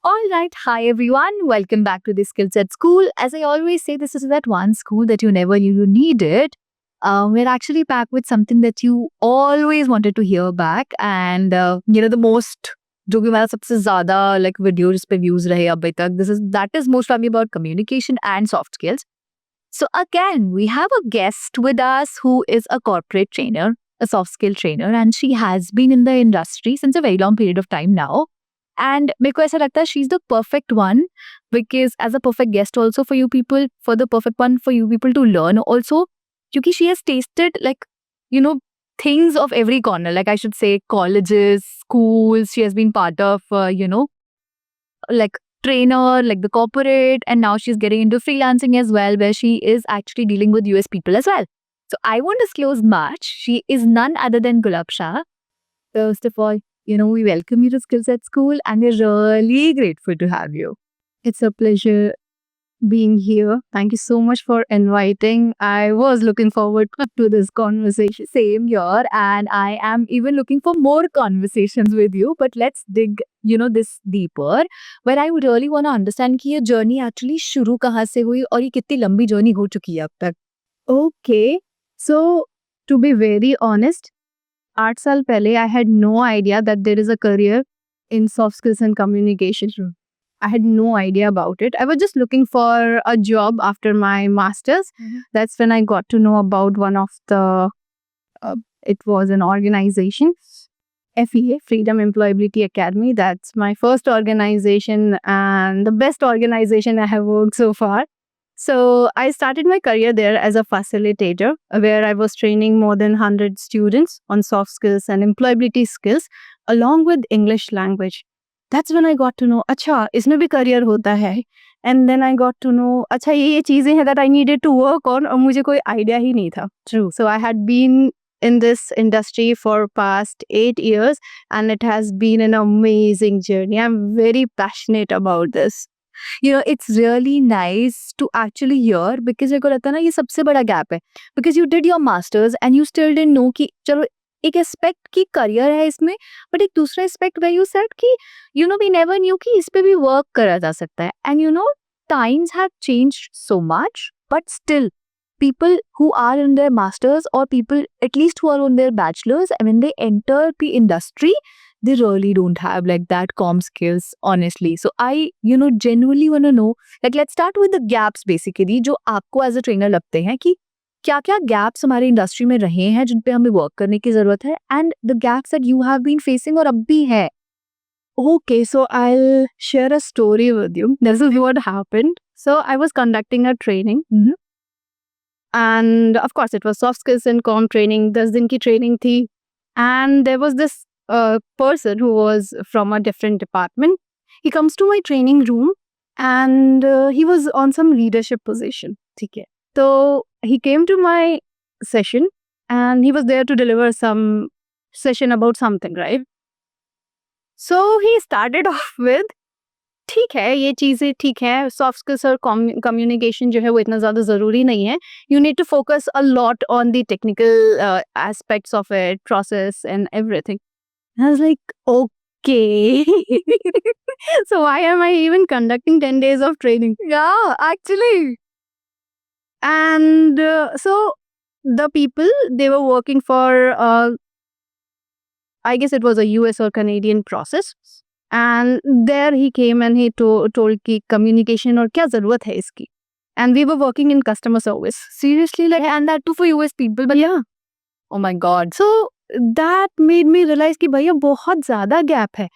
All right, hi everyone. Welcome back to the Skills at School. As I always say, this is that one school that you never knew you needed. We're actually back with something that you always wanted to hear back, and the most जो भी हमारा सबसे ज्यादा like video जिस पे views रहे अभी तक this is that is most probably about communication and soft skills. So again, we have a guest with us who is a corporate trainer, a soft skill trainer, and she has been in the industry since a very long period of time now. And मेरे को ऐसा लगता है she's the perfect one because as a perfect guest also for you people, for the perfect one for you people to learn also, क्योंकि she has tasted like you know things of every corner. Like I should say colleges, schools. She has been part of like trainer, like the corporate, and now she's getting into freelancing as well, where she is actually dealing with US people as well. So I won't disclose much. She is none other than Gulab Shah. First of all, we welcome you to Skills at School and we're really grateful to have you. It's a pleasure being here. Thank you so much for inviting. I was looking forward to this conversation. Same here, and I am even looking for more conversations with you. But let's dig, this deeper. Where I would really want to understand कि ये journey actually शुरू कहाँ से हुई और ये कितनी लंबी journey हो चुकी है अब तक. Okay, so to be very honest, 8 साल पहले I had no idea that there is a career in soft skills and communication. I had no idea about it. I was just looking for a job after my master's. That's when I got to know about one of the, it was an organization, FEA, Freedom Employability Academy. That's my first organization and the best organization I have worked so far. So I started my career there as a facilitator, where I was training more than 100 students on soft skills and employability skills, along with English language. That's when I got to know, अच्छा इसमें भी career होता है. And then I got to know, अच्छा ये चीजें हैं that I needed to work on और मुझे कोई idea ही नहीं था. True. So I had been in this industry for past 8 years and it has been an amazing journey. I'm very passionate about this. It's really nice to actually hear because मेरे को लगता है ना ये सबसे बड़ा gap है because you did your masters and you still didn't know कि चलो एक एस्पेक्ट की करियर है इसमें बट एक दूसरा एस्पेक्ट where you said कि we never knew कि इस पे भी वर्क करा जा सकता है and times have changed so much but still people who are in their masters or people at least who are on their bachelors and when they enter the industry they really don't have like that comm skills honestly. So I genuinely want to know, like let's start with the gaps basically जो आपको as a trainer लगते हैं कि क्या क्या gaps हमारे industry में रहे हैं जिन पे हमें वर्क करने की जरूरत है and the gaps that you have been facing और अब भी है. Okay, so I'll share a story with you. This is what happened. So I was conducting a training. And of course, it was soft skills and comm training. 10 दिन की training थी. And there was this person who was from a different department. He comes to my training room and he was on some leadership position. ठीक है. So he came to my session and he was there to deliver some session about something, right? So he started off with, ठीक है ये चीज़ें ठीक है, soft skills और communication जो है वो इतना ज़्यादा ज़रूरी नहीं है. You need to focus a lot on the technical aspects of it, process and everything. I was like okay. So why am I even conducting 10 days of training? Yeah, actually. And so the people, they were working for, I guess it was a US or Canadian process. And there he came and he told कि communication और क्या ज़रूरत है इसकी. And we were working in customer service. Seriously, like, and that too for US people. But yeah. Oh my God. So that made me realize कि भैया बहुत ज़्यादा gap है.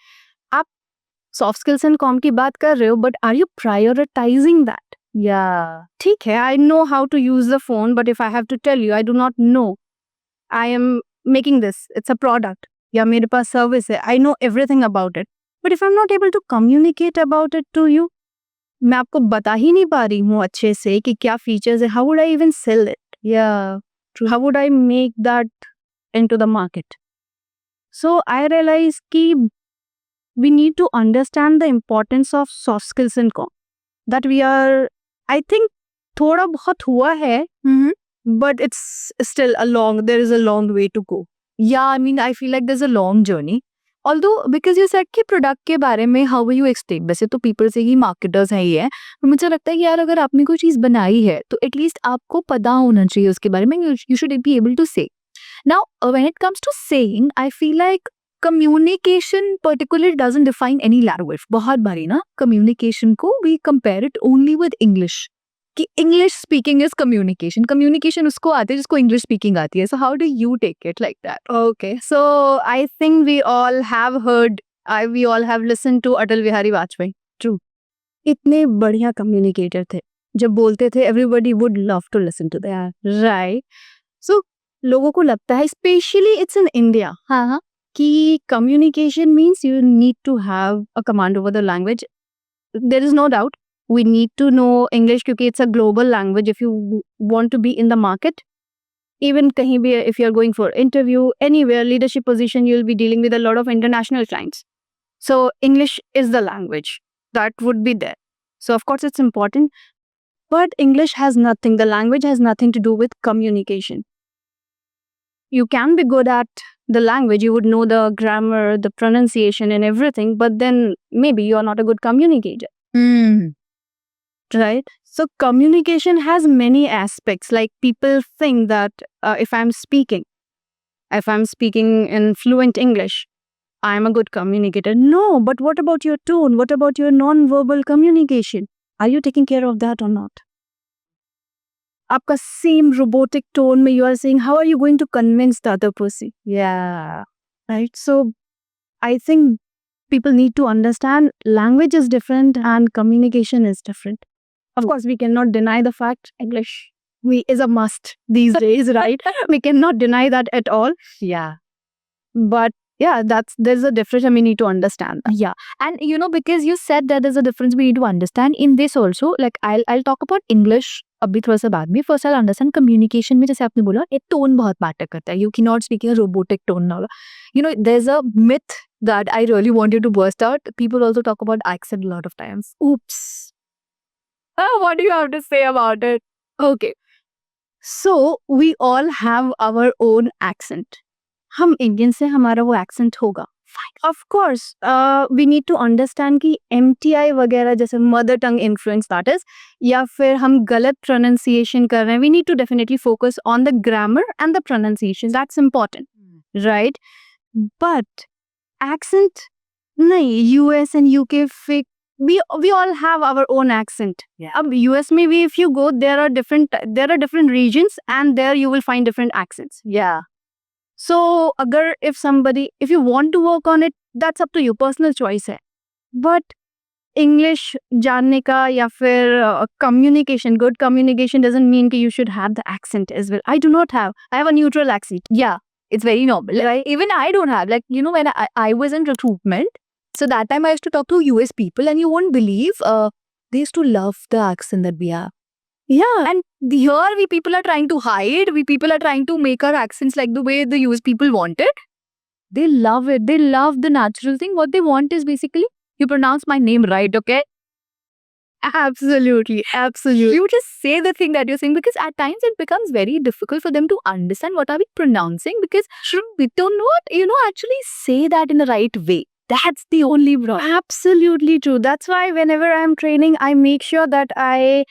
आप soft skills and comm की बात कर रहे हो, but are you prioritizing that? Yeah. ठीक है, I know how to use the phone, but if I have to tell you, I do not know. I am making this. It's a product. या मेरे पास service है. I know everything about it. But if I'm not able to communicate about it to you, मैं आपको बता ही नहीं पा रही हूँ अच्छे से कि क्या features है. How would I even sell it? Yeah. True. How would I make that into the market? So I realized कि we need to understand the importance of soft skills in comm. That we are, I think, थोड़ा बहुत हुआ है, but it's still there is a long way to go. Yeah, I mean, I feel like there's a long journey. Although because you said कि product के बारे में how you explain, वैसे तो पीपल से ही मार्केटर्स हैं ये है, तो मुझे लगता है कि यार अगर आपने कोई चीज़ बनाई है तो एटलीस्ट आपको पता होना चाहिए उसके बारे में, you should be able to say. Now when it comes to saying, I feel like communication particular doesn't define any language. बहुत बारी ना कम्युनिकेशन को we compare it only with English, कि English speaking is communication. Communication उसको आती है जिसको English speaking आती है. So how do you take it like that? Okay, so I think we all have heard, we all have listened to Atal Bihari Vajpayee. True. इतने बढ़िया communicator थे. जब बोलते थे everybody would love to listen to them. Right. So लोगों को लगता है, especially it's in India, हाँ हाँ. कि communication means you need to have a command over the language. There is no doubt. We need to know English क्योंकि it's a global language if you want to be in the market. Even kahin bhi, if you're going for interview, anywhere, leadership position, you'll be dealing with a lot of international clients. So English is the language that would be there. So of course it's important. But English has nothing, the language has nothing to do with communication. You can be good at the language, you would know the grammar, the pronunciation and everything, but then maybe you're not a good communicator. Right? So communication has many aspects. Like people think that if I'm speaking in fluent English, I'm a good communicator. No, but what about your tone? What about your non-verbal communication? Are you taking care of that or not? आपका same robotic tone में you are saying, how are you going to convince the other person? Yeah. Right? So I think people need to understand language is different and communication is different. Of course, we cannot deny the fact English is a must these days, right? We cannot deny that at all. Yeah. But yeah, there's a difference and we need to understand that. Yeah. And you know, because you said that there's a difference we need to understand in this also, like I'll talk about English अभी थोड़ा सा बाद में. First I'll understand communication में, जैसे आपने बोला एक tone बहुत matter करता है. You cannot speak in a robotic tone now. You know, there's a myth that I really wanted to burst out. People also talk about accent a lot of times. Oops. What do you have to say about it? Okay. So we all have our own accent. हम Indian से हमारा वो accent होगा. Of course, we need to understand कि MTI वगैरह जैसे mother tongue influence that is, या फिर हम गलत pronunciation कर रहे हैं. We need to definitely focus on the grammar and the pronunciation. That's important, right? But accent, नहीं, US and UK fake. We all have our own accent. Yeah. अब US में भी if you go, there are different regions and there you will find different accents. Yeah. So अगर if you want to work on it, that's up to you, personal choice है. But English जानने का या फिर communication, good communication doesn't mean कि you should have the accent as well. I do not have. I have a neutral accent. Yeah. It's very normal. Right. Even I don't have, like, you know, when I was in recruitment, so that time I used to talk to US people and you won't believe, they used to love the accent that we have. Yeah. And here we people are trying to hide, we people are trying to make our accents like the way the US people want it. They love it. They love the natural thing. What they want is basically, you pronounce my name right, okay? Absolutely. You just say the thing that you're saying, because at times it becomes very difficult for them to understand what are we pronouncing, because we don't know, actually say that in the right way. That's the only problem. Absolutely true. That's why whenever I'm training, I make sure that I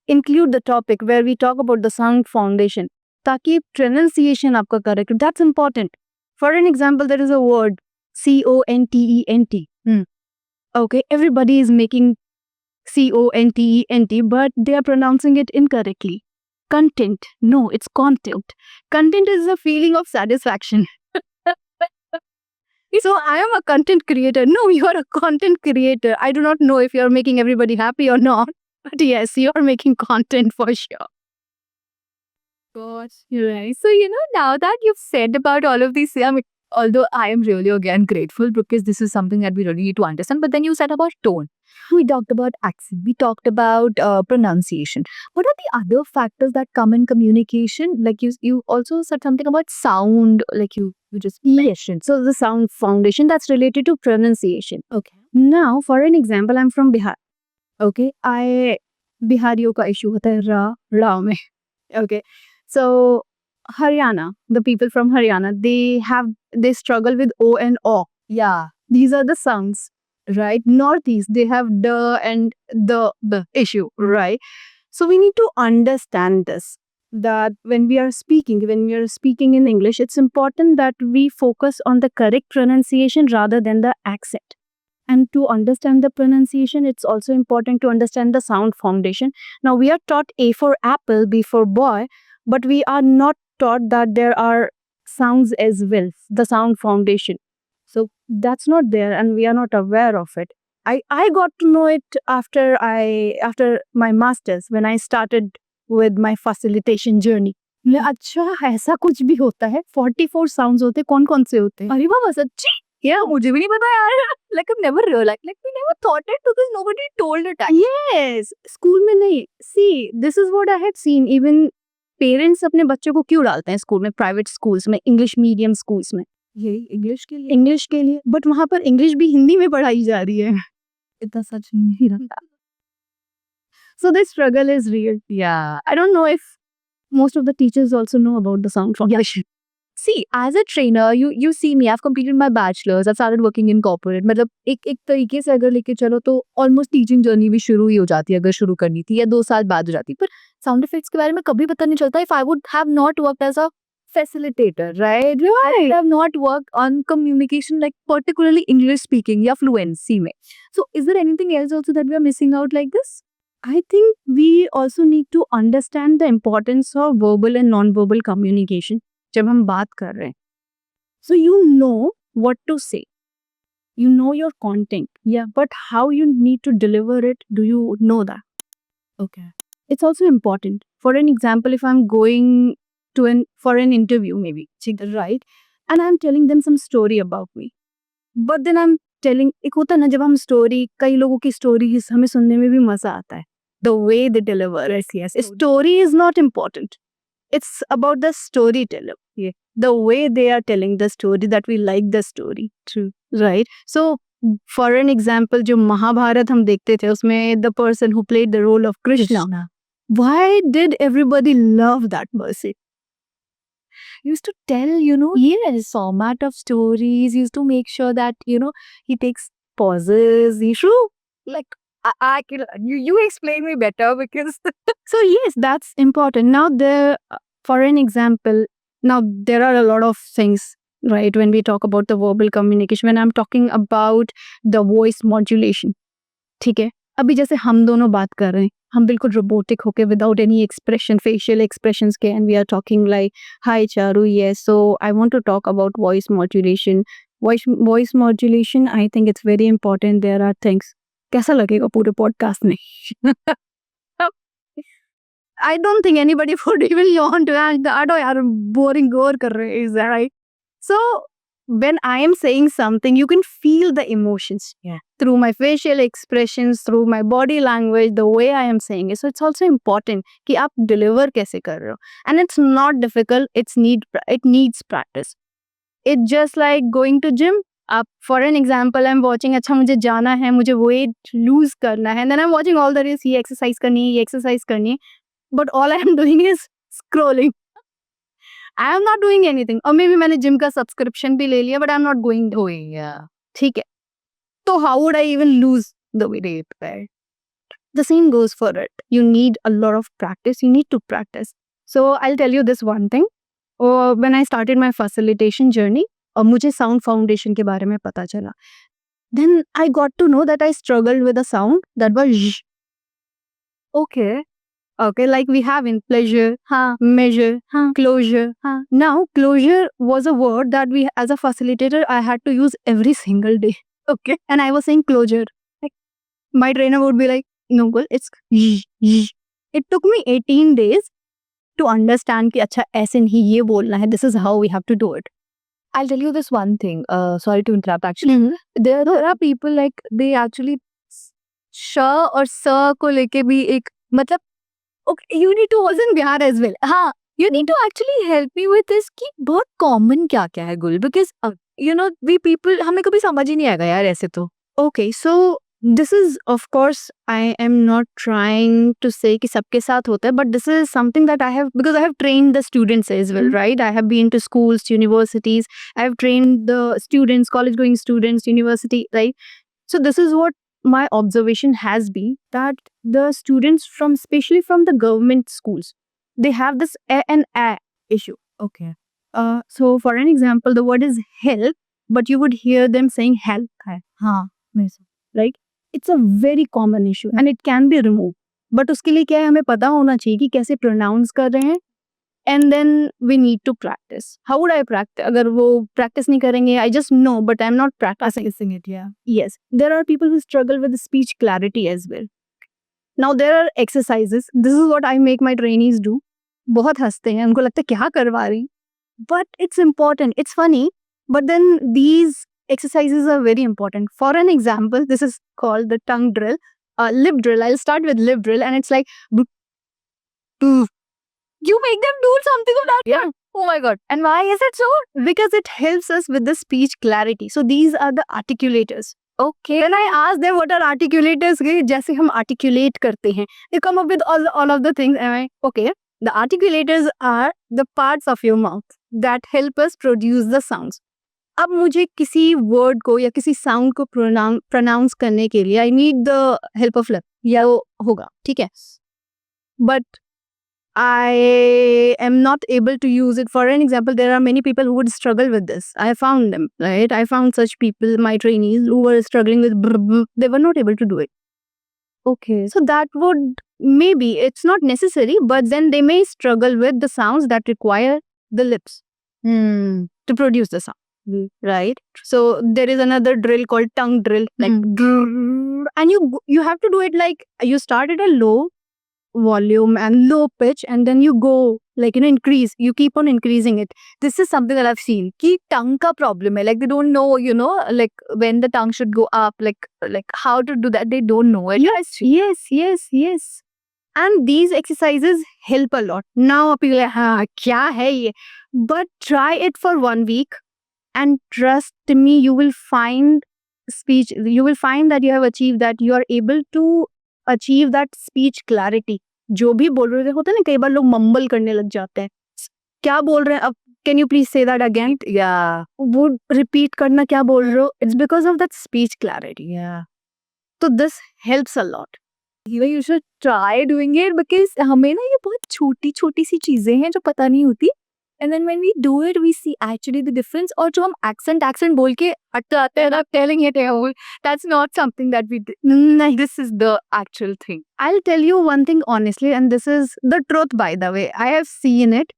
include the topic where we talk about the sound foundation. ताकि pronunciation आपका correct. That's important. For an example, there is a word CONTENT. Okay, everybody is making CONTENT, but they are pronouncing it incorrectly. Content. No, it's content. Content is a feeling of satisfaction. So I am a content creator. No, you are a content creator. I do not know if you are making everybody happy or not, but yes, you are making content for sure. Gosh, you're right. So, now that you've said about all of these, I mean, although I am really again grateful because this is something that we really need to understand, but then you said about tone. We talked about accent. We talked about pronunciation. What are the other factors that come in communication? Like you also said something about sound, like you just mentioned. So the sound foundation, that's related to pronunciation. Okay. Now, for an example, I'm from Bihar. Okay, बिहारियों का issue होता है रा में. Okay, so Haryana, the people from Haryana, they struggle with O and O. Yeah. These are the sounds, right? Northeast, they have the and the issue, right? So we need to understand this, that when we are speaking in English, it's important that we focus on the correct pronunciation rather than the accent. And to understand the pronunciation, it's also important to understand the sound foundation. Now, we are taught A for apple, B for boy, but we are not taught that there are sounds as well, the sound foundation. So that's not there, and we are not aware of it. I got to know it after my masters, when I started with my facilitation journey. अच्छा ऐसा कुछ भी होता है, 44 sounds होते, कौन कौन से होते हैं? अरे बाबा सच्ची? Yeah, मुझे भी नहीं पता यार. Like I've never realized. Like we never thought it because nobody told it. Yes, school में नहीं. See, this is what I had seen. Even parents अपने बच्चों को क्यों डालते हैं स्कूल में, प्राइवेट स्कूल्स में, इंग्लिश मीडियम स्कूल्स में? यही इंग्लिश के लिए. इंग्लिश के लिए, बट वहां पर इंग्लिश भी हिंदी में पढ़ाई जा रही है. इतना सच नहीं रहता. So this struggle is real. Yeah. I don't know if most of the teachers also know about the sound foundation. See, as a trainer, you see me. I've completed my bachelor's. I've started working in corporate. मतलब एक तरीके से अगर लेके चलो तो almost teaching journey भी शुरू ही हो जाती है, अगर शुरू करनी थी, या 2 साल बाद हो जाती. पर sound effects के बारे में कभी पता नहीं चलता. If I would have not worked as a facilitator, right? I would have not worked on communication, like particularly English speaking या fluency में. So is there anything else also that we are missing out like this? I think we also need to understand the importance of verbal and non-verbal communication जब हम बात कर रहे हैं. So you know what to say. You know your content. Yeah. But how you need to deliver it, do you know that? Okay. It's also important. For an example, if I'm going for an interview maybe, right? And I'm telling them some story about me. But then I'm telling, एक होता है ना जब हम story, कई लोगों की stories हमें सुनने में भी मजा आता है. The way they deliver. Yes. Story is not important. It's about the storyteller. Yeah. The way they are telling the story, that we like the story. True. Right? So, for an example, जो महाभारत हम देखते थे, उसमें the person who played the role of Krishna. Why did everybody love that person? Used to tell, yes, format of stories, used to make sure that, he takes pauses, like, I can, you explain me better because. So yes, that's important. Now for an example, now there are a lot of things, right, when we talk about the verbal communication, when I'm talking about the voice modulation. ठीक है, अभी जैसे हम दोनों बात कर रहे हैं, हम बिल्कुल रोबोटिक होके without any expression, facial expressions के, and we are talking like, hi Charu, yes, so I want to talk about voice modulation. Voice modulation, I think it's very important. There are things. कैसा लगेगा पूरे podcast में? I don't think anybody would even want to add that. यार boring गोर कर रहे हैं, is that right? So when I am saying something, you can feel the emotions. Yeah. Through my facial expressions, through my body language, the way I am saying it. So it's also important कि आप deliver कैसे कर रहे हो. And it's not difficult. It needs practice. It's just like going to gym. आप for an example, I'm watching, अच्छा मुझे जाना है, मुझे weight lose करना है, and then I'm watching all the reels, ये exercise करनी है, ये exercise करनी है, but all I am doing is scrolling. I am not doing anything. और maybe मैंने gym का subscription भी ले लिया, but I'm not going. Yeah. ठीक है. So how would I even lose the weight? Right? The same goes for it. You need a lot of practice. You need to practice. So I'll tell you this one thing. When I started my facilitation journey, और मुझे sound foundation के बारे में पता चला. Then I got to know that I struggled with a sound that was zh. Okay. Okay, like we have in pleasure, हाँ. measure, हाँ. closure. हाँ. Now, closure was a word that we, as a facilitator, I had to use every single day. Okay. And I was saying closure. Like, my trainer would be like, no, girl, it's zh, zh. It took me 18 days to understand कि अच्छा ऐसे नहीं ये बोलना है. This is how we have to do it. I'll tell you this one thing. Sorry to interrupt. Actually, there are people like they actually sh और s को लेके भी एक मतलब. Okay, you need to also in Bihar as well. हाँ, you need to actually help me with this कि बहुत common क्या है गुल, because we people हमें कभी समझ ही नहीं आएगा यार ऐसे तो. Okay, so this is, of course, I am not trying to say कि सबके साथ होता है, but this is something that I have, because I have trained the students as well, right? I have been to schools, universities, I have trained the students, college going students, university, right? So this is what my observation has been, that the students from, especially from the government schools, they have this a and a issue. Okay. So for an example, the word is help, but you would hear them saying help hai, हाँ, मेरे साथ। right? It's a very common issue and it can be removed. But उसके लिए क्या है, हमें पता होना चाहिए कि कैसे pronounce कर रहे हैं, and then we need to practice. How would I practice? अगर वो practice नहीं करेंगे, I just know, but I'm not practicing. Practicing it, yeah. Yes, there are people who struggle with speech clarity as well. Now there are exercises. This is what I make my trainees do. बहुत हंसते हैं, उनको लगता है क्या करवा रही, but it's important, it's funny, but then these exercises are very important. For an example, this is called the tongue drill, lip drill. I'll start with lip drill, and it's like You make them do something of that? Yeah. Oh my god. And why is it so? because it helps us with the speech clarity. So these are the articulators. Okay. When I ask them what are articulators, जैसे हम articulate करते हैं, they come up with all of the things. And I, okay, the articulators are the parts of your mouth that help us produce the sounds. अब मुझे किसी word को या किसी sound को pronounce करने के लिए I need the help of lip, या वो होगा, ठीक है? But I am not able to use it. For an example, there are many people who would struggle with this. I found them, right? I found such people, my trainees, who were struggling with they were not able to do it. Okay. So that would, maybe it's not necessary, but then they may struggle with the sounds that require the lips to produce the sound, right? So there is another drill called tongue drill, like and you have to do it like you start at a low volume and low pitch, and then you go like, increase, you keep on increasing it. This is something that I've seen. Ki tongue ka problem hai. Like they don't know, like when the tongue should go up, like how to do that. They don't know it. Yes. And these exercises help a lot. Now people are like, हाँ क्या है ये? But try it for 1 week, and trust me, you will find you will find that you have achieved that. You are able to achieve that speech clarity. जो भी बोल रहे होते हैं ना, कई बार लोग मम्बल करने लग जाते हैं, क्या बोल रहे हैं अब, can you please say that again? Yeah. वो रिपीट करना, क्या बोल रहे हो, it's because of that speech clarity. Yeah. तो this helps a lot. You should try doing it because हमें ना ये बहुत छोटी छोटी सी चीजें हैं जो पता नहीं होती. And then when we do it, we see actually the difference. और जो हम accent बोल के अटकाते हैं ना, telling it all, that's not something that we नहीं, this is the actual thing. I'll tell you one thing honestly, and this is the truth, by the way. I have seen it.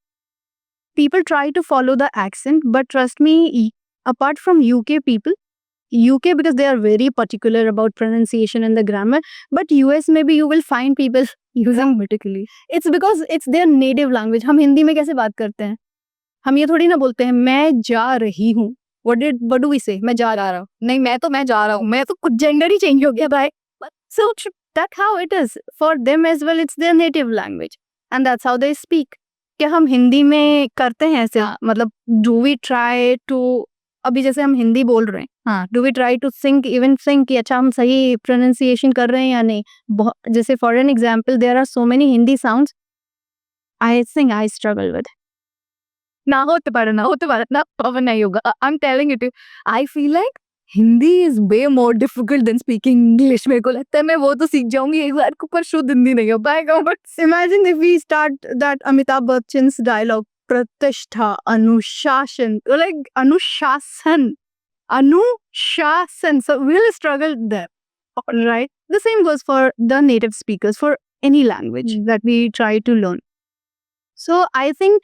People try to follow the accent, but trust me, apart from UK people, UK, because they are very particular about pronunciation and the grammar, but US maybe you will find people using Grammatically. it's because it's their native language. हम हिंदी में कैसे बात करते हैं? हम ये थोड़ी ना बोलते हैं मैं जा रही हूँ. What do we say? मैं जा रहा हूँ. नहीं, मैं जा रहा हूँ. मैं तो कुछ gender ही change हो गया भाई. So that's how it is. For them as well, it's their native language. And that's how they speak. क्या हम हिंदी में करते हैं ऐसे? मतलब do we try to, अभी जैसे हम हिंदी बोल रहे हैं, हाँ. do we try to think कि अच्छा हम सही pronunciation कर रहे हैं या नहीं? जैसे for an example, there are so many Hindi sounds I think I struggle with. ना होते पारे ना पवन नहीं होगा. I'm telling it. I feel like Hindi is way more difficult than speaking English. मेरे को लगता है मैं वो तो सीख जाऊंगी एक बार को, पर शुद्ध हिंदी नहीं हो पाएगा. But imagine if we start that Amitabh Bachchan's dialogue, Pratishtha, Anushashan, like Anushasan. So we'll struggle there, right? The same goes for the native speakers, for any language that we try to learn. So I think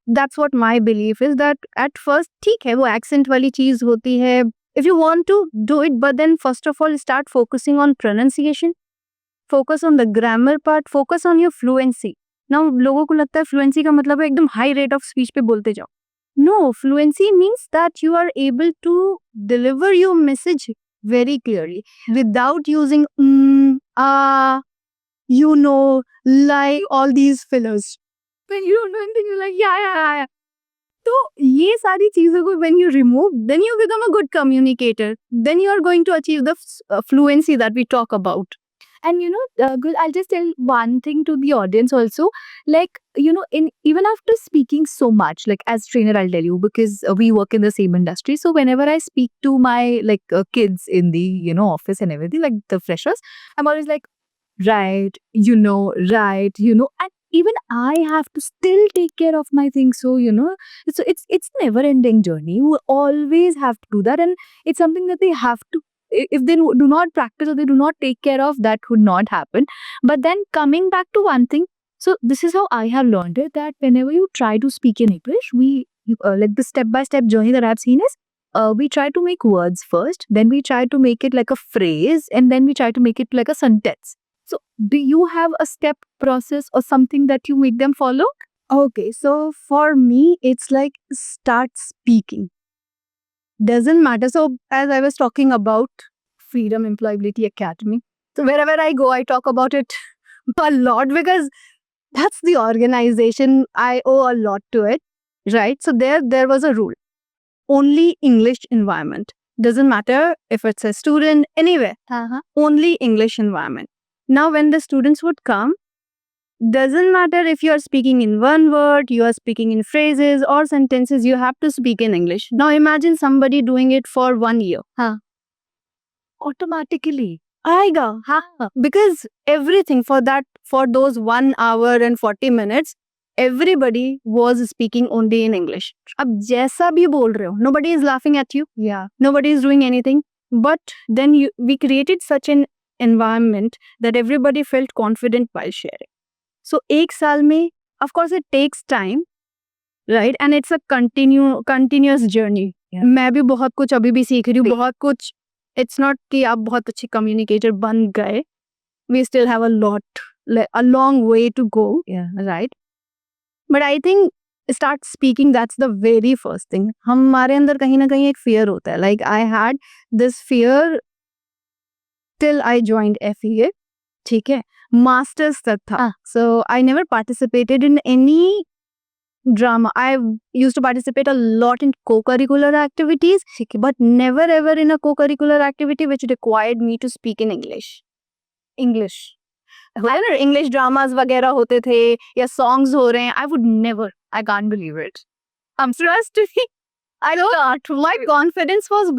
that's what my belief is, that at first ठीक है वो accent वाली चीज होती है, if you want to do it, but then first of all start focusing on pronunciation, focus on the grammar part, focus on your fluency. Now लोगों को लगता है fluency का मतलब है एकदम high rate of speech पे बोलते जाओ. No, fluency means that you are able to deliver your message very clearly without using like all these fillers. when you don't know anything, you're like yeah. तो ये सारी चीजों को when you remove, then you become a good communicator. Then you are going to achieve the fluency that we talk about. And Gul, I'll just tell one thing to the audience also. Like, in even after speaking so much, like as trainer, I'll tell you, because we work in the same industry. So whenever I speak to my kids in the office and everything, like the freshers, I'm always like, right, right, and even I have to still take care of my things. So it's never ending journey. You always have to do that, and it's something that they have to. If they do not practice or they do not take care of, that would not happen. But then coming back to one thing, so this is how I have learned it, that whenever you try to speak in English, like the step by step journey that I've seen is, we try to make words first, then we try to make it like a phrase, and then we try to make it like a sentence. So do you have a step process or something that you make them follow? Okay, so for me, it's like start speaking. Doesn't matter. So as I was talking about Freedom Employability Academy, so wherever I go, I talk about it a lot because that's the organization. I owe a lot to it, right? So there was a rule. Only English environment. Doesn't matter if it's a student, anywhere. Only English environment. Now, when the students would come, doesn't matter if you are speaking in one word, you are speaking in phrases or sentences, you have to speak in English. Now, imagine somebody doing it for 1 year. Automatically. Aayega. Because everything for those 1 hour and 40 minutes, everybody was speaking only in English. Ab jaisa bhi bol rahe ho, nobody is laughing at you. Yeah. Nobody is doing anything. But then we created such an environment that everybody felt confident while sharing. So, 1 saal mein, of course, it takes time, right? And it's a continuous journey. Yeah. मैं भी बहुत कुछ अभी भी सीख रही हूँ, बहुत कुछ. It's not कि आप बहुत अच्छी communicator बन गए. We still have a long way to go. Yeah. Right? But I think start speaking, that's the very first thing. हमारे अंदर कहीं ना कहीं एक fear होता है. Like I had this fear till I joined FEA. ठीक है, मास्टर्स तक था. So I never participated in any drama. I used to participate a lot in co-curricular activities, but never ever in a co-curricular activity which required me to speak in English. Whether English dramas वगैरह होते थे या songs हो रहे हैं, I would never. I can't believe it. I'm stressed. I can't. My confidence was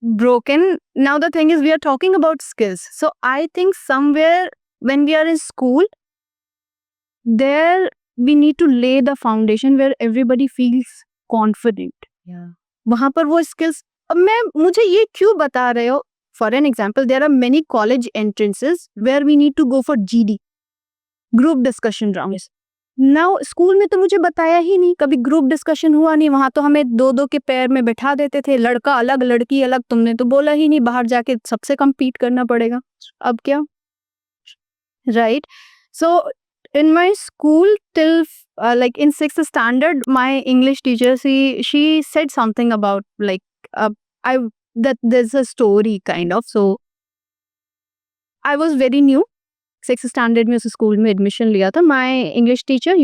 broken. Now the thing is, we are talking about skills. So I think somewhere when we are in school, there we need to lay the foundation where everybody feels confident. Yeah. वहाँ पर वो skills. अब मुझे ये क्यों बता रहे हो? For an example, there are many college entrances where we need to go for GD, group discussion rounds. Now, school में तो मुझे बताया ही नहीं, कभी ग्रुप डिस्कशन हुआ नहीं. वहाँ तो हमें 2-2 के पेयर में बैठा देते थे, लड़का अलग लड़की अलग. तुमने तो बोला ही नहीं, बाहर जाके सबसे compete करना पड़ेगा. अब क्या? Right? So, in my school till like in 6th standard, my English teacher, she said something about like that there's a story kind of. So I was very new. 6th standard में उस school में admission लिया था. My English teacher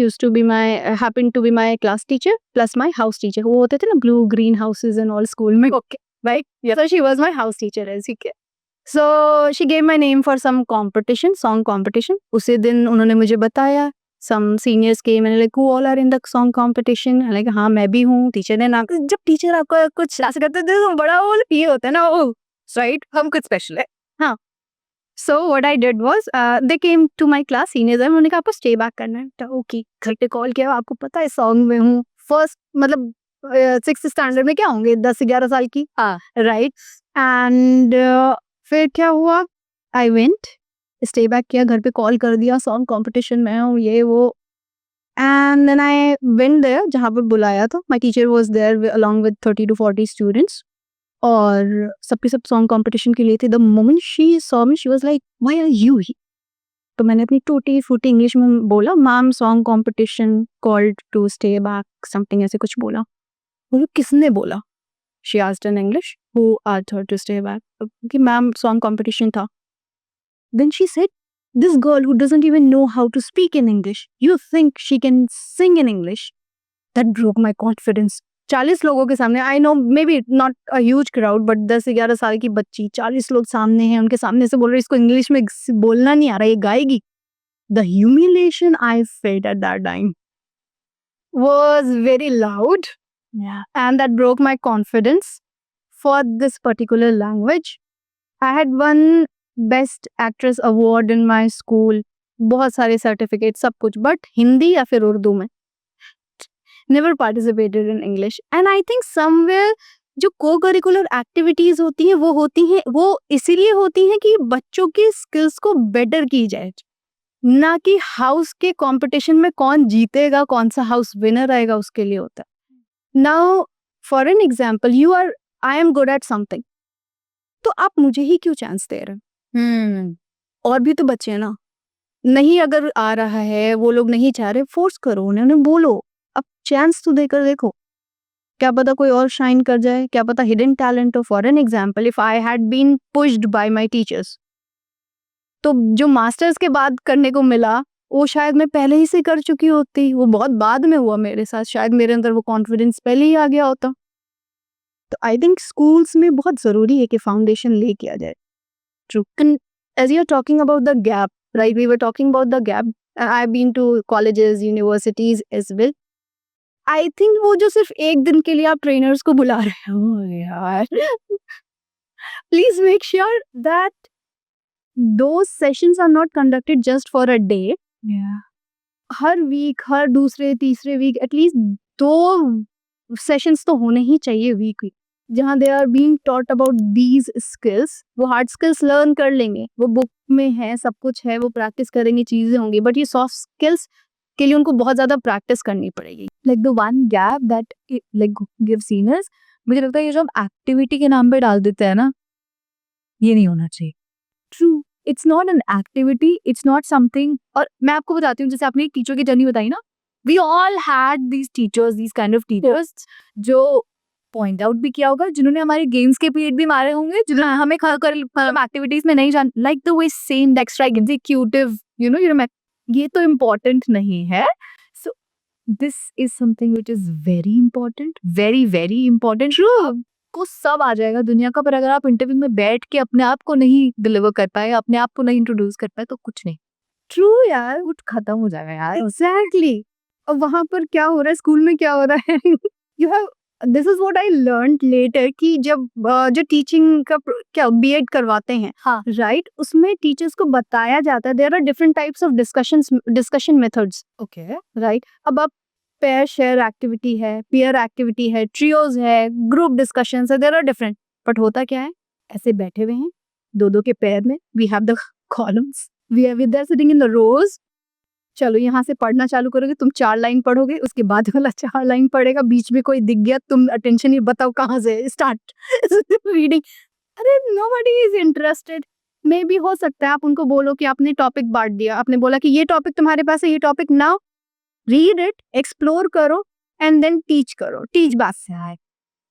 happened to be my class teacher plus my house teacher. वो होते थे ना blue green houses and all school में. Okay, right? Yeah. So she was my house teacher. So she gave my name for some competition, song competition. उसी दिन उन्होंने मुझे बताया. Some seniors came and like, who all are in the song competition? Like, हाँ मैं भी हूँ. Teacher ने ना, जब टीचर आपको कुछ ऐसे करते तो बड़ा वो ये होता है ना, oh, right? हम कुछ स्पेशल है. हाँ. So what I did was, they came to my class, seniors, and उन्होंने कहा आपको stay back करना है. तो okay, घर पे कॉल किया, आपको पता है सॉन्ग में हूँ. फर्स्ट मतलब 6th स्टैंडर्ड में क्या होंगे, 10-11 साल की. हाँ. राइट. एंड फिर क्या हुआ, आई वेंट, स्टे बैक किया, घर पे कॉल कर दिया, सॉन्ग कंपटीशन में हूँ, ये वो. And then I went there, जहाँ पर बुलाया था. My teacher was there along with 30 to 40 students. और सबके सब सॉन्ग कंपटीशन के लिए थे. The moment she saw me, she was like, why are you here? तो मैंने अपनी टूटी फूटी इंग्लिश में बोला, ma'am song competition called to stay back, something ऐसे कुछ बोला. बोलो किसने बोला? She asked in English, who asked her to stay back? कि मैम सॉन्ग कंपटीशन था. Then she said, this girl who doesn't even know how to speak in English, you think she can sing in English? That broke my confidence. 40 लोगों के सामने, I know may be not a huge crowd, but 10-11 साल की बच्ची, 40 लोग सामने हैं, उनके सामने से बोल रही, इसको इंग्लिश में बोलना नहीं आ रहा, ये गाएगी. The humiliation I felt at that time was very loud. Yeah. And that broke my confidence for this particular language. I had won Best Actress Award in my school. बहुत सारे सर्टिफिकेट, सब कुछ, but Hindi या फिर उर्दू में never participated in English. And I think somewhere जो co-curricular activities होती हैं वो इसीलिए होती हैं कि बच्चों की स्किल्स को बेटर की जाए, ना कि हाउस के कंपटीशन में कौन जीतेगा, कौन सा हाउस विनर आएगा, उसके लिए होता है. Now for an example, I am good at something, तो आप मुझे ही क्यों चांस दे रहे हैं? और भी तो बच्चे हैं ना. नहीं अगर आ रहा है, वो लोग नहीं चाह रहे, फोर्स करो उन्हें बोलो, अब चांस तो देकर देखो, क्या पता कोई और शाइन कर जाए, क्या पता हिडन टैलेंट हो. For an example, if I had been pushed by my teachers, तो जो मास्टर्स के बाद करने को मिला वो शायद मैं पहले ही से कर चुकी होती. वो बहुत बाद में हुआ मेरे साथ, शायद मेरे अंदर वो कॉन्फिडेंस पहले ही आ गया होता. तो आई थिंक स्कूल्स में बहुत जरूरी है कि फाउंडेशन ले किया जाए. True. And as you are talking about the gap, right, we were talking about the gap. I have been to colleges, universities as well. I think वो जो सिर्फ एक दिन के लिए आप ट्रेनर्स को बुला रहे हो, यार, please make sure that those sessions are not conducted just for a day. Yeah. हर वीक, हर दूसरे तीसरे वीक एटलीस्ट 2 सेशंस तो होने ही चाहिए वीकली, जहाँ they are being taught about these skills. वो हार्ड स्किल्स लर्न कर लेंगे, वो बुक में है, सब कुछ है, वो प्रैक्टिस करेंगे, चीजें होंगी, बट ये सॉफ्ट स्किल्स के लिए उनको बहुत ज्यादा प्रैक्टिस करनी पड़ेगी. Like the one gap that like give seniors, मुझे लगता है ये जो हम एक्टिविटी के नाम पे डाल देते हैं ना, ये नहीं होना चाहिए. True. It's not an activity, it's not something. और मैं आपको बताती हूँ, जैसे आपने एक टीचर की जर्नी बताई ना, we all had these teachers, these kind of teachers जो पॉइंट आउट भी किया होगा, जिन्होंने हमारे गेम्स के पीरियड भी मारे होंगे, जिन्होंने हमें एक्टिविटीज में नहीं जान, like the way same the extra executive, you know, ये तो इम्पोर्टेंट नहीं है. So this is something which is very important, very very important. को सब आ जाएगा दुनिया का, पर अगर आप इंटरव्यू में बैठ के अपने आप को नहीं डिलीवर कर पाए, अपने आप को नहीं इंट्रोड्यूस कर पाए, तो कुछ नहीं. ट्रू यार, कुछ खत्म हो जाएगा यार. एग्जैक्टली. और वहां पर क्या हो रहा है, स्कूल में क्या हो रहा है, you have, this is what I learned later, कि जब जो टीचिंग का क्या बीएड करवाते हैं, हाँ, राइट, उसमें टीचर्स को बताया जाता है there are different types of discussion methods. Okay, right. अब आप पेयर शेयर एक्टिविटी है, पेयर एक्टिविटी है, ट्रियोज है, ग्रुप डिस्कशंस है, देयर आर डिफरेंट. बट होता क्या है, ऐसे बैठे हुए हैं 2-2 के पेयर में, we have the columns, we are with sitting in the rows. चलो यहाँ से पढ़ना चालू करोगे, तुम 4 लाइन पढ़ोगे, उसके बाद वाला 4 लाइन पढ़ेगा, बीच में कोई दिख गया, तुम अटेंशन ही बताओ कहाँ से स्टार्ट रीडिंग. अरे नोबडी इज इंटरेस्टेड. मे भी हो सकता है आप उनको बोलो कि आपने टॉपिक बांट दिया, आपने बोला कि ये टॉपिक तुम्हारे पास है, ये topic now read it, explore करो, एंड देन टीच करो. टीच बात से आए,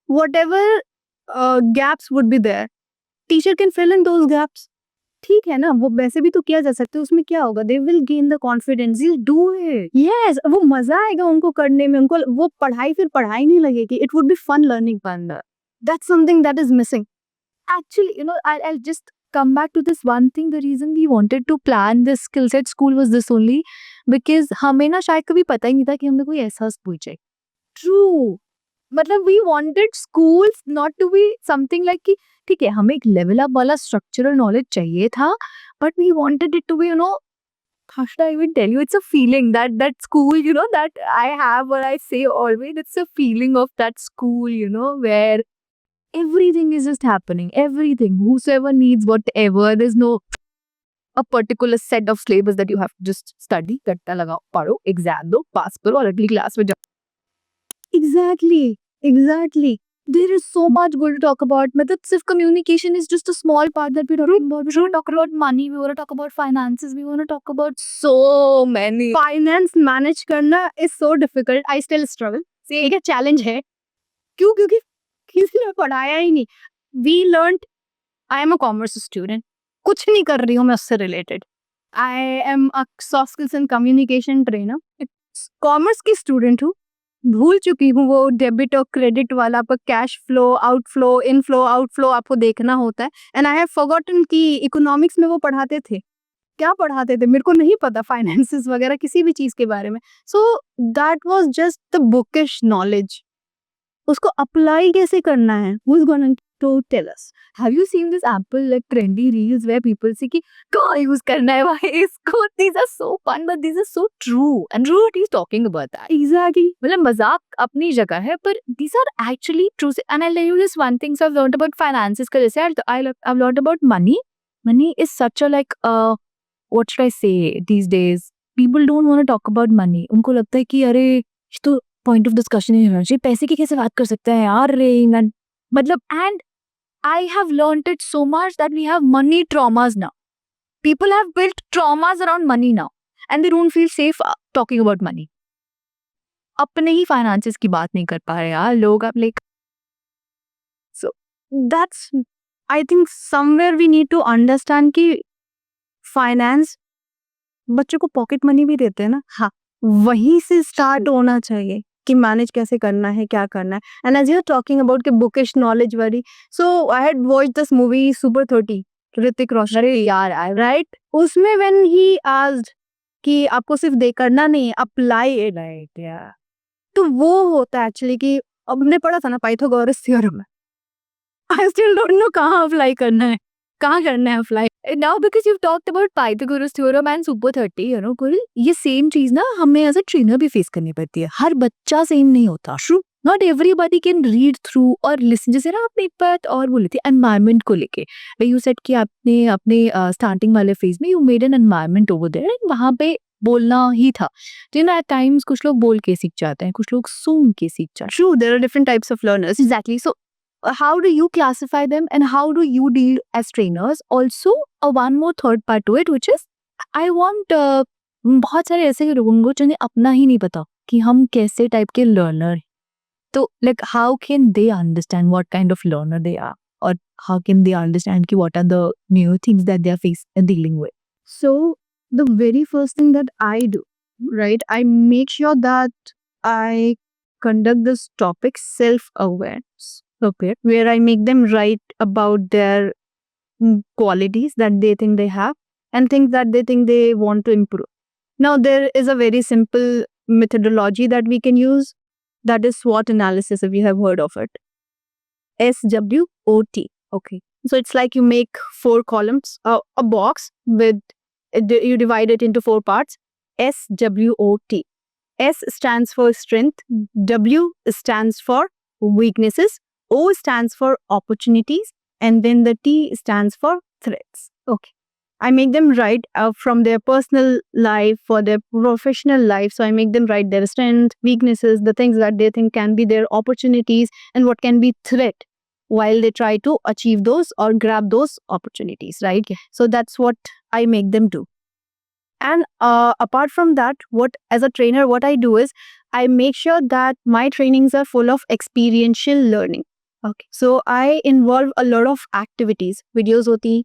whatever gaps would be there, teacher can fill in those gaps. ठीक है ना, वो वैसे भी तो किया जा सकता है. उसमें क्या होगा, they will gain the confidence, they'll do it. Yes, वो मजा आएगा उनको करने में, उनको वो पढ़ाई फिर पढ़ाई नहीं लगेगी. It would be fun learning. That's something that is missing. actually, you know, I'll just come back to this one thing. The reason we wanted to plan this skill set school was this only because हमें ना शायद कभी पता ही नहीं था कि हमें कोई ऐसा स्कूल चाहिए. True. मतलब we wanted schools not to be something like कि ठीक है, हमें एक लेवल अप वाला स्ट्रक्चरल नॉलेज चाहिए था, but we wanted it to be, you know, how should I even tell you? It's a feeling that school, you know, that I have, or I say always, it's a feeling of that school, you know, where everything is just happening. Everything, whosoever needs whatever, there's no a particular set of syllabus that you have to just study, गट्टा लगाओ, पढ़ो, exam दो, पास करो और अगली class में जाओ. Exactly. There is so much good to talk about. मतलब सिर्फ communication is just a small part that we're talking about. We want to talk about money, we want to talk about finances, we want to talk about so many. Finance manage करना is so difficult. I still struggle. ये क्या challenge है? क्यों? क्योंकि किसी ने पढ़ाया ही नहीं. We learned. I am a commerce student. कुछ नहीं कर रही हूँ मैं उससे related. I am a soft skills and communication trainer. Commerce की student हूँ. भूल चुकी हूँ वो डेबिट और क्रेडिट वाला, आपका cash flow, outflow, inflow, outflow आपको देखना होता है। एंड आई हैव फॉरगॉटन कि इकोनॉमिक्स में वो पढ़ाते थे, क्या पढ़ाते थे मेरे को नहीं पता, फाइनेंसेस वगैरह किसी भी चीज के बारे में। So that was just the bookish knowledge. उसको अप्लाई कैसे करना है, who is going to tell us? Have you seen this Apple like trendy reels where people say कि कहाँ use करना है भाई इसको? These are so fun, but these are so true. And true what he's talking about that. Exactly. मतलब मजाक अपनी जगह है, पर these are actually true. And I'll tell you this one thing so I've learned about finances का जैसे I've learned about money. Money is such a like what should I say these days? People don't want to talk about money. उनको लगता है कि अरे ये तो point of discussion ही नहीं होना चाहिए, पैसे की कैसे बात कर सकते हैं यार रे, मतलब and I have learned it so much that we have money traumas now. People have built traumas around money now and they don't feel safe talking about money. अपने ही finances की बात नहीं कर पा रहे यार लोग, अब like So that's, I think somewhere we need to understand कि फाइनेंस बच्चों को पॉकेट मनी भी देते हैं ना, हाँ, वहीं से स्टार्ट होना चाहिए कि मैनेज कैसे करना है, क्या करना है। And as you are talking about कि बुकिश नॉलेज वाली, so I had watch this movie super 30, Hrithik Roshan, अरे यार I राइट? उसमें व्हेन ही आस्क्ड कि आपको सिर्फ दे करना नहीं, अप्लाई इट, right yeah. तो वो होता है एक्चुअली कि अब हमने पढ़ा था ना पाइथागोरस थ्योरम में, आई स्टिल डोंट नो कहाँ अप्लाई करना है, कहाँ करना है apply. Now because you've talked about Pythagoras theorem and Super 30, you know, कुल ये सेम चीज ना हमें एज अ ट्रेनर भी फेस करनी पड़ती है। हर बच्चा सेम नहीं होता। True. Not everybody can read through और लिसन। जैसे ना आपने एक बात और बोली थी एनवायरमेंट को लेके, यू सेड कि आपने अपने स्टार्टिंग वाले फेज में you made an environment over there and वहां पे बोलना ही था। तो एट टाइम्स कुछ लोग बोल के सीख जाते हैं, कुछ लोग सुन के सीख जाते हैं। True, there are different types of learners. Exactly. So, how do you classify them and how do you deal as trainers? Also, one more third part to it, which is, I want बहुत सारे ऐसे लोग होंगे जिन्हें अपना ही नहीं पता कि हम कैसे टाइप के लर्नर। तो like how can they understand what kind of learner they are, or how can they understand कि what are the new things that they are dealing with? So the very first thing that I do, right, I make sure that I conduct this topic self-awareness, Okay. where I make them write about their qualities that they think they have and things that they think they want to improve. Now, there is a very simple methodology that we can use, that is SWOT analysis, if you have heard of it. SWOT. Okay. So it's like you make 4 columns, a box with, you divide it into 4 parts. SWOT. S stands for strength, W stands for weaknesses, O stands for opportunities, and then the T stands for threats. Okay. I make them write from their personal life for their professional life. So I make them write their strengths, weaknesses, the things that they think can be their opportunities, and what can be threat while they try to achieve those or grab those opportunities, right? Yeah. So that's what I make them do. And apart from that, what as a trainer, what I do is I make sure that my trainings are full of experiential learning. Okay. So I involve a lot of activities, videos hoti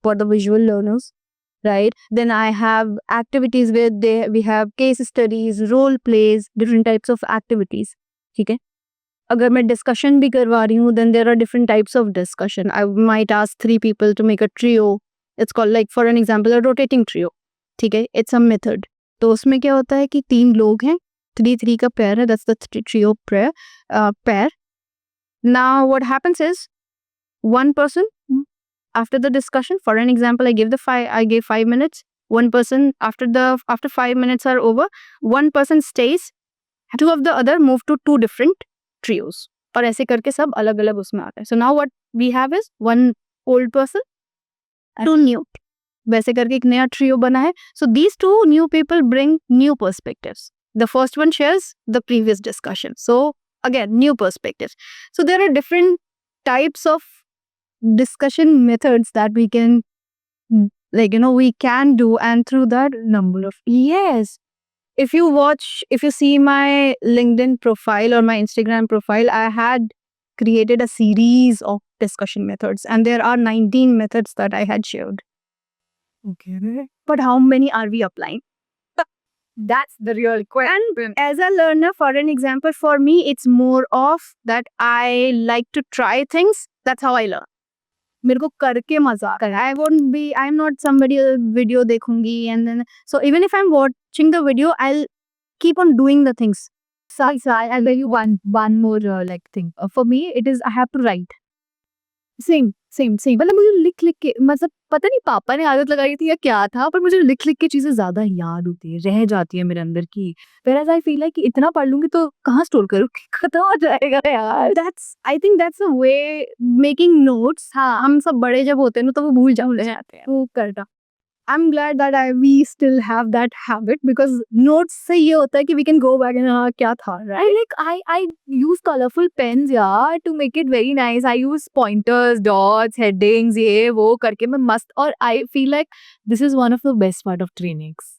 for the visual learners, right? Then I have activities where we have case studies, role plays, different types of activities. ठीक है? अगर मैं discussion भी करवा रही हूँ, then there are different types of discussion. I might ask 3 people to make a trio. It's called, like for an example, a rotating trio. ठीक है? It's a method. तो उसमें क्या होता है कि 3 लोग हैं, 3-3 का pair है, that's the trio pair. Now what happens is, one person after the discussion, for an example, I gave 5 minutes. One person after 5 minutes are over, one person stays, 2 of the other move to 2 different trios. और ऐसे करके सब अलग अलग उसमें आता है. So now what we have is one old person, 2 new. वैसे करके एक नया trio बना है. So these 2 new people bring new perspectives. The first one shares the previous discussion. So again, new perspectives. So there are different types of discussion methods that we can, like, we can do, and through that number of, yes. If you see my LinkedIn profile or my Instagram profile, I had created a series of discussion methods, and there are 19 methods that I had shared. Okay. But how many are we applying? That's the real question. And as a learner, for an example, for me, it's more of that I like to try things. That's how I learn. मेरे को करके मजा आता है. I'm not somebody video देखूंगी and then so even if I'm watching the video, I'll keep on doing the things. So I'll tell you one more like thing. For me, it is I have to write. Same. मतलब मुझे लिख के मतलब पता नहीं पापा ने आदत लगाई थी या क्या था, पर मुझे लिख के चीजें ज्यादा याद होती है, रह जाती है मेरे अंदर की. Whereas I feel like कि इतना पढ़ लूंगी तो कहाँ स्टोर करूँगी, खत्म हो जाएगा यार. I think that's a way making notes. हाँ, हम सब बड़े जब होते हैं ना तो वो भूल जाते हैं वो करना. I'm glad that we still have that habit because notes से ये होता है कि we can go back and हाँ क्या था, right? I use colorful pens यार to make it very nice. I use pointers, dots, headings, ये वो करके मैं मस्त. और I feel like this is one of the best part of trainings.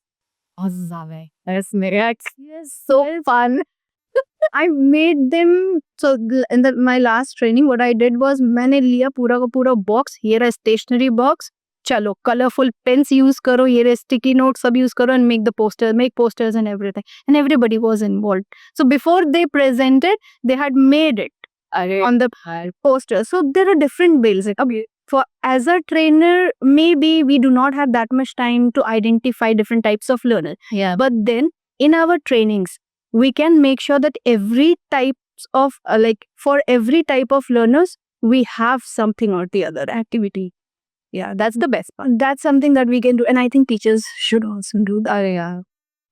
मजा है. Yes, मेरा experience so fun. I made them so in my last training what I did was मैंने लिया पूरा का पूरा box. Here a stationery box. चलो colourful pens use करो, ये रहे स्टिकी नोट सब यूज करो and make posters and everything and everybody was involved. So before they presented they had made it on the poster. So there are different bills. For as a trainer, maybe we do not have that much time to identify different types of learners. Yeah. But then in our trainings, we can make sure that every types of for every type of learners, we have something or the other activity. Yeah, that's the best part. That's something that we can do. And I think teachers should also do that. Yeah.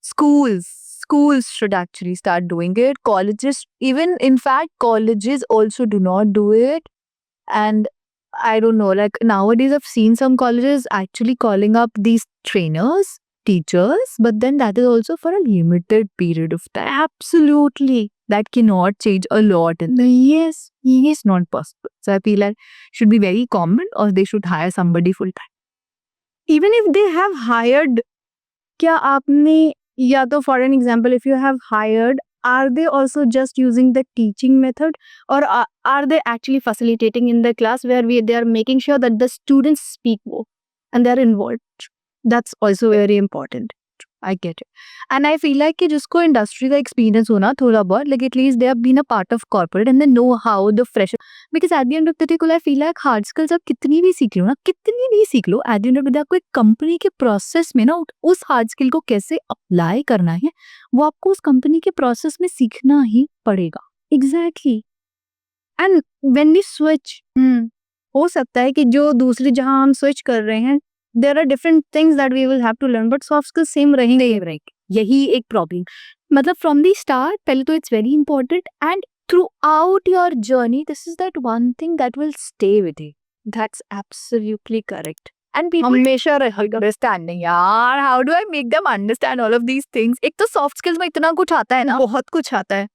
Schools should actually start doing it. Colleges, even in fact, colleges also do not do it. And I don't know, like nowadays I've seen some colleges actually calling up these trainers, teachers, but then that is also for a limited period of time. Absolutely. That cannot change a lot. And yes, it's not possible. So I feel like should be very common or they should hire somebody full time. Even if they have hired, क्या आपने या तो for an example, if you have hired, are they also just using the teaching method or are they actually facilitating in the class where they are making sure that the students speak more and they are involved? That's also very important. I get it. And I feel like कि जिसको industry का experience होना थोड़ा बहुत, like at least they have been a part of corporate and they know how the fresh, because at the end of the day I feel like hard skills आप कितनी भी सीख लो ना, कितनी भी सीख लो, at the end of the day आपको एक कंपनी के प्रोसेस में ना उस हार्ड स्किल को कैसे अप्लाई करना है वो आपको उस कंपनी के प्रोसेस में सीखना ही पड़ेगा. Exactly. And when we switch, हो सकता है कि जो दूसरी जहां हम स्विच कर रहे हैं there are different things that we will have to learn, but soft skills same रहेंगे. यही एक प्रॉब्लम. मतलब from the start पहले तो it's very important and throughout your journey this is that one thing that will stay with you. That's absolutely correct. And people हमेशा understanding यार, how do I make them understand all of these things? एक तो soft skills में इतना कुछ आता है ना, बहुत कुछ आता है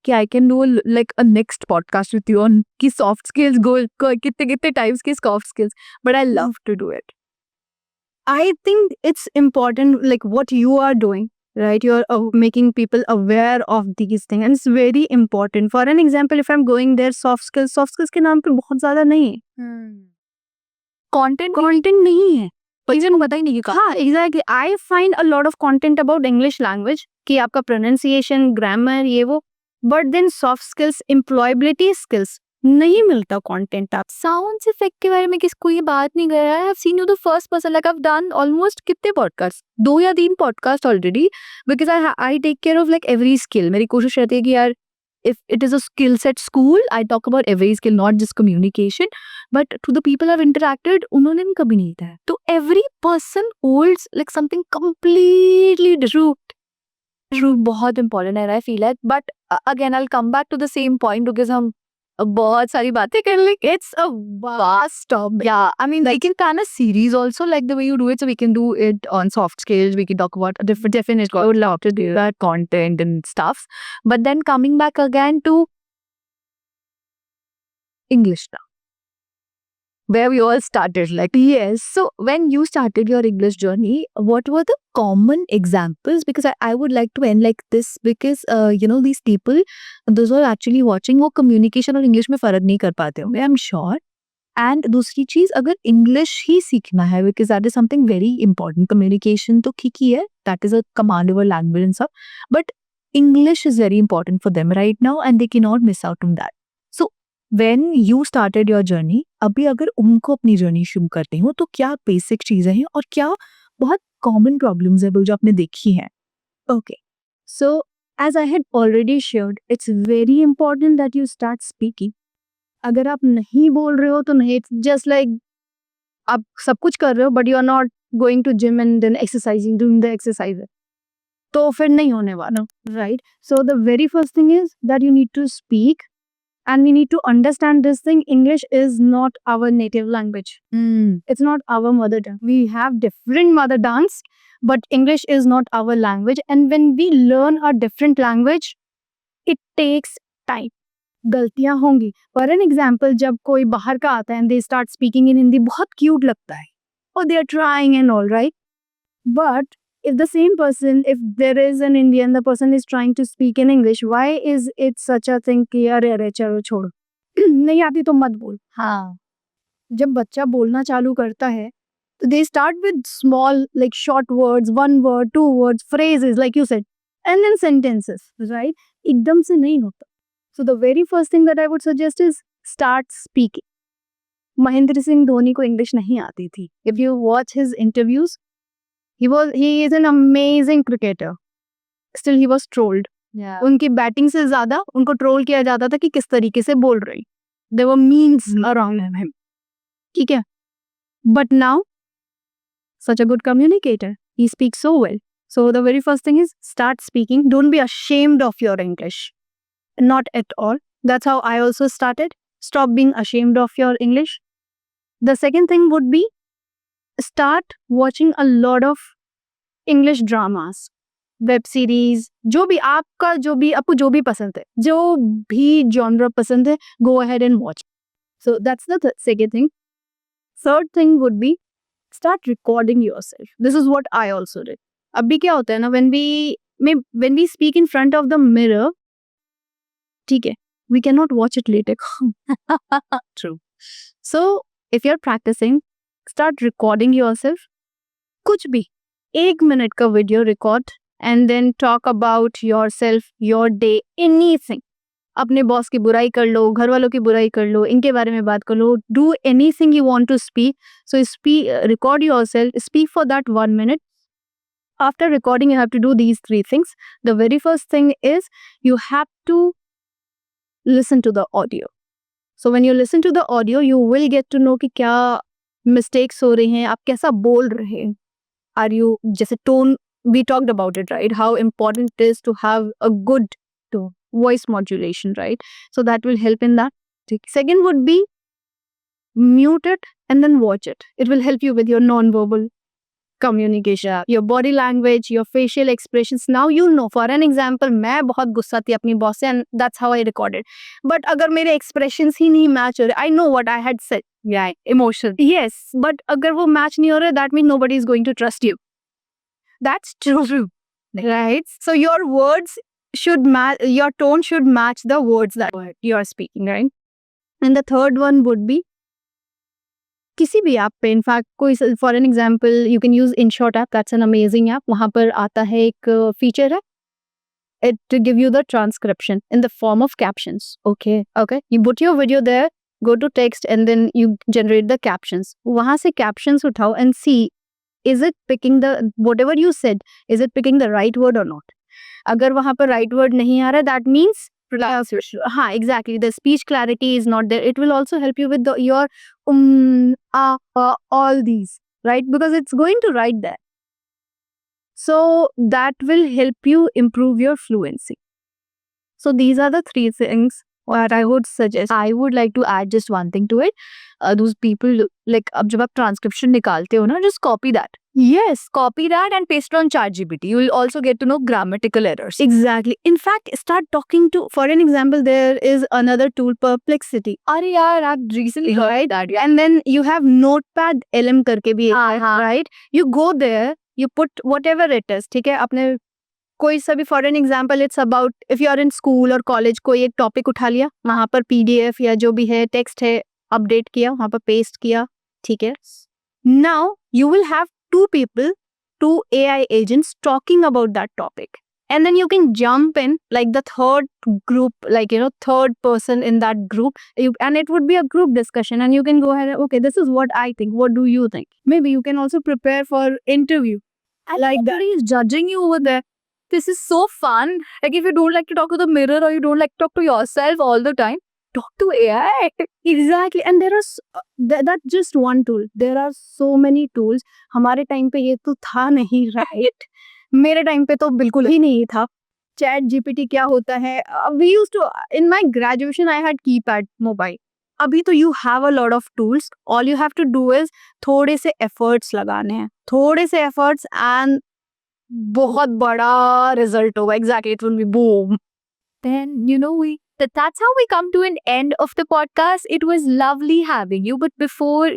कि I can do like a next podcast with you on कि soft skills कितने types की soft skills, but I love to do it. I think it's important, like what you are doing, right? You're making people aware of these things, and it's very important. For an example, if I'm going there, soft skills के नाम पे बहुत ज़्यादा नहीं है. Content नहीं है. Reason पता ही नहीं है. हाँ, exactly. I find a lot of content about English language कि आपका pronunciation, grammar ये वो, but then soft skills, employability skills नहीं मिलता कंटेंट. आप साउंड इफेक्ट के बारे में किसको ये बात नहीं कर रहा है. I have seen you the first person, like I have done almost कितने पॉडकास्ट, 2 या 3 podcast already, because I take care of like every skill. मेरी कोशिश रहती है कि यार if it is a skill set school, I talk about every skill, not just communication, but to the people I've interacted, उन्होंने भी कभी नहीं था. तो every person holds like something completely different. True, बहुत important है, I feel like. But again, I'll come back to the same point because हम बहुत सारी बातें कर लेंगे. It's a vast topic. Yeah, I mean, we can plan a series also, like the way you do it. So we can do it on soft skills. We can talk about a different definition. I would love to do that content and stuff. But then coming back again to English now, where we all started. Like, yes. So when you started your English journey, what were the common examples? Because I would like to end like this because these people, those who are actually watching, वो communication और English में फर्क नहीं कर पाते होंगे, I'm sure. And दूसरी चीज, अगर इंग्लिश ही सीखना है, because that is something very important, communication तो ठीक ही है, that is a commandable language and सब, but English is very important for them right now and they can not miss out on that. So when you started your journey, अभी अगर उनको अपनी journey शुरू करते हो तो क्या बेसिक चीजें हैं और क्या बहुत कॉमन प्रॉब्लम्स है जो आपने देखी हैं? Okay. So, as I had already shared, it's very important that you start speaking. अगर आप नहीं बोल रहे हो तो नहीं, it's just like आप सब कुछ कर रहे हो but you are not going to gym and then exercising, doing the exercise. तो फिर नहीं होने वाला, right? So the very first thing is that you need to speak and we need to understand this thing. English is not our native language. It's not our mother tongue. We have different mother tongues, but English is not our language. And when we learn a different language, it takes time. गलतियां होंगी. For an example, जब कोई बाहर का आता है and they start speaking in Hindi, बहुत cute लगता है और they are trying and all right, but if the same person, if there is an Indian, the person is trying to speak in English, why is it such a thing कि अरे अरे चलो छोड़ो नहीं आती तो मत बोल. हाँ. जब बच्चा बोलना चालू करता है तो they start with small like short words, one word, two words, phrases like you said, and then sentences, right? एकदम से नहीं होता. So the very first thing that I would suggest is start speaking. Mahendra Singh Dhoni को English नहीं आती थी. If you watch his interviews, he is an amazing cricketer. Still he was trolled. Yeah. उनकी batting से ज्यादा उनको ट्रोल किया जाता था कि किस तरीके से बोल रही. There were memes around him. ठीक है. But now, such a good communicator. He speaks so well. So the very first thing is start speaking. Don't be ashamed of your English. Not at all. That's how I also started. Stop being ashamed of your English. The second thing would be start watching a lot of English dramas, web series, जो भी आपको जो भी पसंद है, जो भी genre पसंद है, go ahead and watch. So that's the second thing. Third thing would be start recording yourself. This is what I also did. अभी क्या होता है ना, when we speak in front of the mirror, ठीक है, we cannot watch it later. True. So if you're practicing, start recording yourself. कुछ भी 1 minute का video record and then talk about yourself, your day, anything. अपने boss की बुराई कर लो, घर वालों की बुराई कर लो, इनके बारे में बात कर लो. Do anything you want to speak. So record yourself, speak for that 1 minute. After recording, you have to do these 3 things. The very first thing is you have to listen to the audio. So when you listen to the audio, you will get to know कि क्या mistakes हो रहे हैं, आप कैसा बोल रहे हैं. Are you, जैसे tone, we talked about it, right? How important it is to have a good tone, voice modulation, right? So that will help in that. Second would be mute it and then watch it. It will help you with your non-verbal communication, your body language, your facial expressions. Now you know. For an example, मैं बहुत गुस्सा थी अपनी boss से and that's how I recorded. But अगर मेरे expressions ही नहीं match हो रहे, I know what I had said. Yeah, emotion. Yes, but अगर वो match नहीं हो रहे, that means nobody is going to trust you. That's true. Right? So your words should match, your tone should match the words that you are speaking, right? And the third one would be किसी भी app पे, in fact कोई, for an example you can use InShot app. That's an amazing app. वहाँ पर आता है एक feature है, it give you the transcription in the form of captions. Okay, you put your video there, go to text and then you generate the captions. वहाँ से captions उठाओ and see, is it picking the, whatever you said, is it picking the right word or not? अगर वहाँ पर right word नहीं आ रहा, that means हाँ, exactly, the speech clarity is not there. It will also help you with your all these, right? Because it's going to write there. So that will help you improve your fluency. So these are the 3 things what I would suggest. I would like to add just one thing to it. Those people, like, अब जब आप transcription निकालते हो ना, just copy that. Yes, Copy that and paste it on ChatGPT. You will also get to know grammatical errors. exactly. In fact, start talking to, for an example, there is another tool, Perplexity. अरे यार, आप recently heard that, yeah. And then you have Notepad LM करके भी, हाँ. right? You go there, you put whatever it is, ठीक है? अपने कोई सा भी, for an example, it's about, if you are in school और कॉलेज, कोई एक टॉपिक उठा लिया, वहाँ पर PDF या जो भी है टेक्स्ट है, अपडेट किया, वहाँ पर पेस्ट किया, ठीक है. Now you will have two people, two AI agents talking about that topic. And then you can jump in like the third group, like, third person in that group. And it would be a group discussion. And you can go ahead and, okay, this is what I think. What do you think? Maybe you can also prepare for interview. And like that. nobody is judging you over there. This is so fun. Like if you don't like to talk to the mirror or you don't like to talk to yourself all the time, talk to AI. Exactly. And there are that's just one tool. There are so many tools. हमारे time पे ये तो था नहीं, right? मेरे time पे तो बिल्कुल ही नहीं था. चैट जीपीटी क्या होता है? We used to, in my graduation I had keypad mobile. अभी तो you have a lot of tools. All you have to do is थोड़े से efforts लगाने हैं. थोड़े से efforts and बहुत बड़ा result होगा. Exactly, it will be boom. Then, that's how we come to an end of the podcast. It was lovely having you. But before,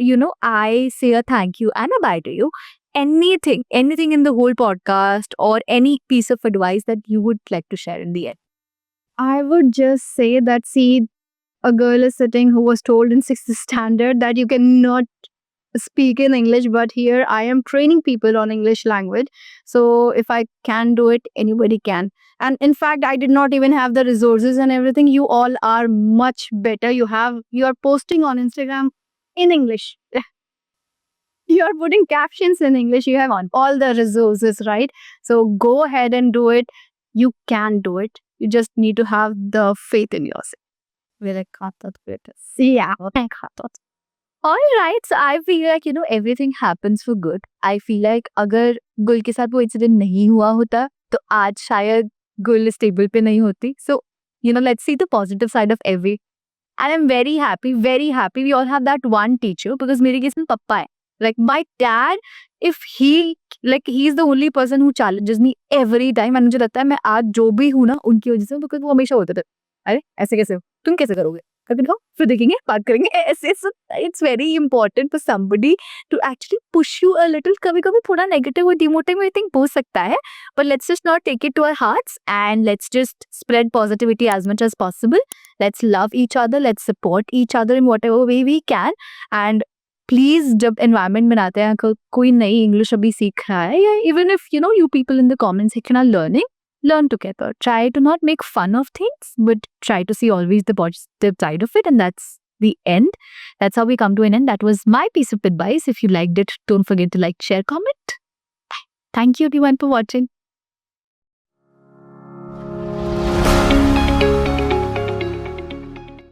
I say a thank you and a bye to you, anything in the whole podcast or any piece of advice that you would like to share in the end? I would just say that, see, a girl is sitting who was told in 6th standard that you cannot speak in English, but here I am training people on English language. So if I can do it, anybody can. And in fact, I did not even have the resources and everything. You all are much better. You are posting on Instagram in English. You are putting captions in English. You have all the resources, right? So go ahead and do it. You can do it. You just need to have the faith in yourself. Yeah. Alright, so I feel like, everything happens for good. I feel like अगर गुल के साथ वो incident नहीं हुआ होता तो आज शायद गुल इस टेबल पे नहीं होती. So, let's see the positive side of every. And I'm very happy we all have that one teacher because मेरे केस में पप्पा है. Like my dad, if he's the only person who challenges me every time. And मुझे लगता है मैं आज जो भी हूँ ना उनकी वजह से, because वो हमेशा होते थे, अरे ऐसे कैसे हो, तुम कैसे करोगे, करके दिखाओ, फिर देखेंगे, बात करेंगे ऐसे. It's very important for somebody to actually push you a little. कभी कभी थोड़ा negative और demotivating हो सकता है, but let's just not take it to our hearts and let's just spread positivity as much as possible. Let's love each other, let's support each other in whatever way we can. And please जब environment बनाते हैं, कोई नई English अभी सीख रहा है, या even if you people in the comments section are learning, learn together. Try to not make fun of things, but try to see always the positive side of it, and that's the end. That's how we come to an end. That was my piece of advice. If you liked it, don't forget to like, share, comment. Thank you everyone for watching.